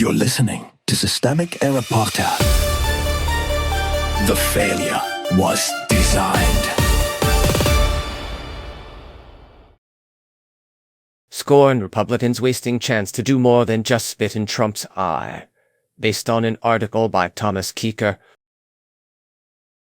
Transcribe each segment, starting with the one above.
You're listening to Systemic Error Podcast. The failure was designed. Scorned Republicans wasting chance to do more than just spit in Trump's eye. Based on an article by Thomas Keeker.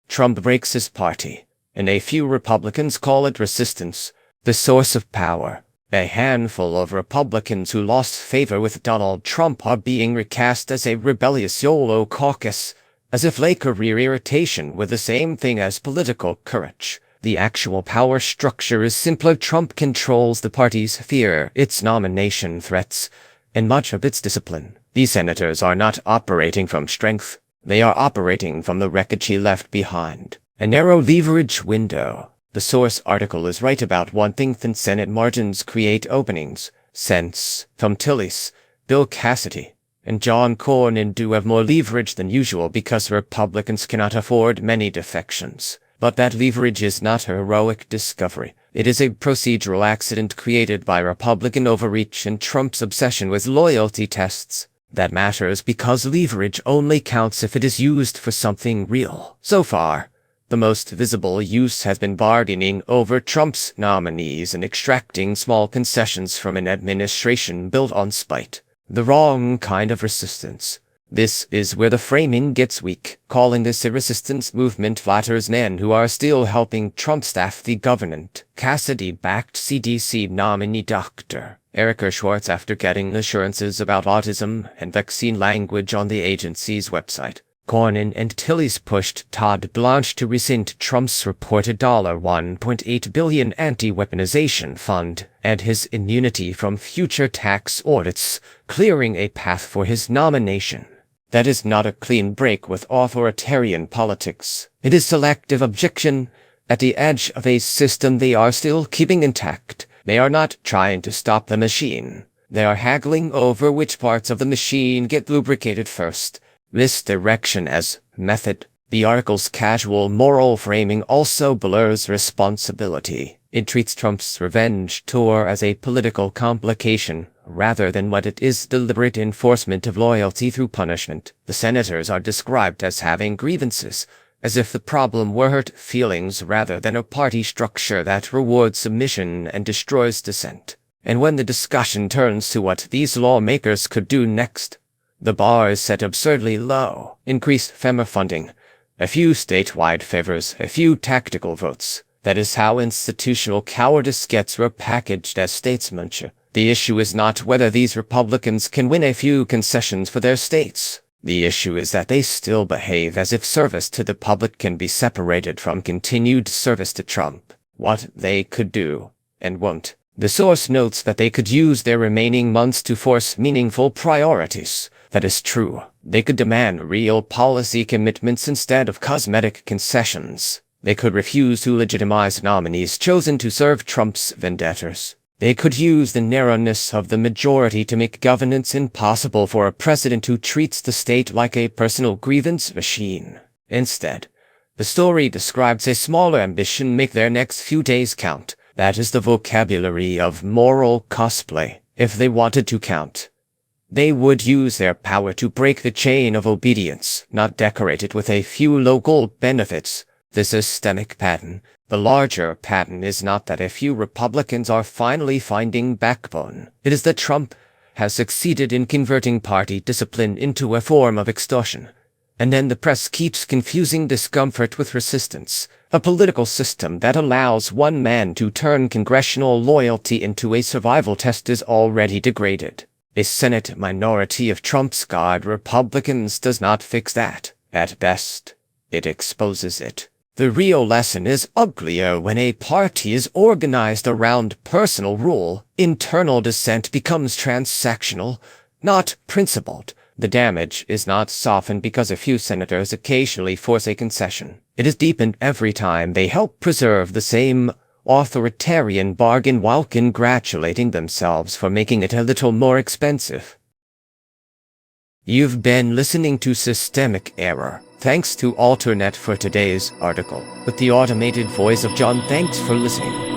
Trump breaks his party, and a few Republicans call it resistance, the source of power. A handful of Republicans who lost favor with Donald Trump are being recast as a rebellious YOLO caucus, as if late career irritation were the same thing as political courage. The actual power structure is simpler. Trump controls the party's fear, its nomination threats, and much of its discipline. These senators are not operating from strength. They are operating from the wreckage he left behind. A narrow leverage window. The source article is right about one thing: thin Senate margins create openings. Sens, Thom Tillis, Bill Cassidy, and John Cornyn do have more leverage than usual because Republicans cannot afford many defections. But that leverage is not a heroic discovery. It is a procedural accident created by Republican overreach and Trump's obsession with loyalty tests. That matters because leverage only counts if it is used for something real. So far, the most visible use has been bargaining over Trump's nominees and extracting small concessions from an administration built on spite. The wrong kind of resistance. This is where the framing gets weak. Calling this a resistance movement flatters men who are still helping Trump staff the government. Cassidy-backed CDC nominee Dr. Erica Schwartz, after getting assurances about autism and vaccine language on the agency's website. Cornyn and Tillis pushed Todd Blanche to rescind Trump's reported $1.8 billion anti-weaponization fund and his immunity from future tax audits, clearing a path for his nomination. That is not a clean break with authoritarian politics. It is selective objection at the edge of a system they are still keeping intact. They are not trying to stop the machine. They are haggling over which parts of the machine get lubricated first. Misdirection as method. The article's casual moral framing also blurs responsibility. It treats Trump's revenge tour as a political complication, rather than what it is: deliberate enforcement of loyalty through punishment. The senators are described as having grievances, as if the problem were hurt feelings rather than a party structure that rewards submission and destroys dissent. And when the discussion turns to what these lawmakers could do next, the bar is set absurdly low. Increased FEMA funding, a few statewide favors, a few tactical votes. That is how institutional cowardice gets repackaged as statesmanship. The issue is not whether these Republicans can win a few concessions for their states. The issue is that they still behave as if service to the public can be separated from continued service to Trump. What they could do, and won't. The source notes that they could use their remaining months to force meaningful priorities. That is true. They could demand real policy commitments instead of cosmetic concessions. They could refuse to legitimize nominees chosen to serve Trump's vendettas. They could use the narrowness of the majority to make governance impossible for a president who treats the state like a personal grievance machine. Instead, the story describes a smaller ambition: make their next few days count. That is the vocabulary of moral cosplay. If they wanted to count, they would use their power to break the chain of obedience, not decorate it with a few local benefits. The systemic pattern. The larger pattern is not that a few Republicans are finally finding backbone. It is that Trump has succeeded in converting party discipline into a form of extortion. And then the press keeps confusing discomfort with resistance. A political system that allows one man to turn congressional loyalty into a survival test is already degraded. A Senate minority of Trump-scarred Republicans does not fix that. At best, it exposes it. The real lesson is uglier when a party is organized around personal rule. Internal dissent becomes transactional, not principled. The damage is not softened because a few senators occasionally force a concession. It is deepened every time they help preserve the same authoritarian bargain while congratulating themselves for making it a little more expensive. You've been listening to Systemic Error. Thanks to Alternet for today's article. With the automated voice of John, thanks for listening.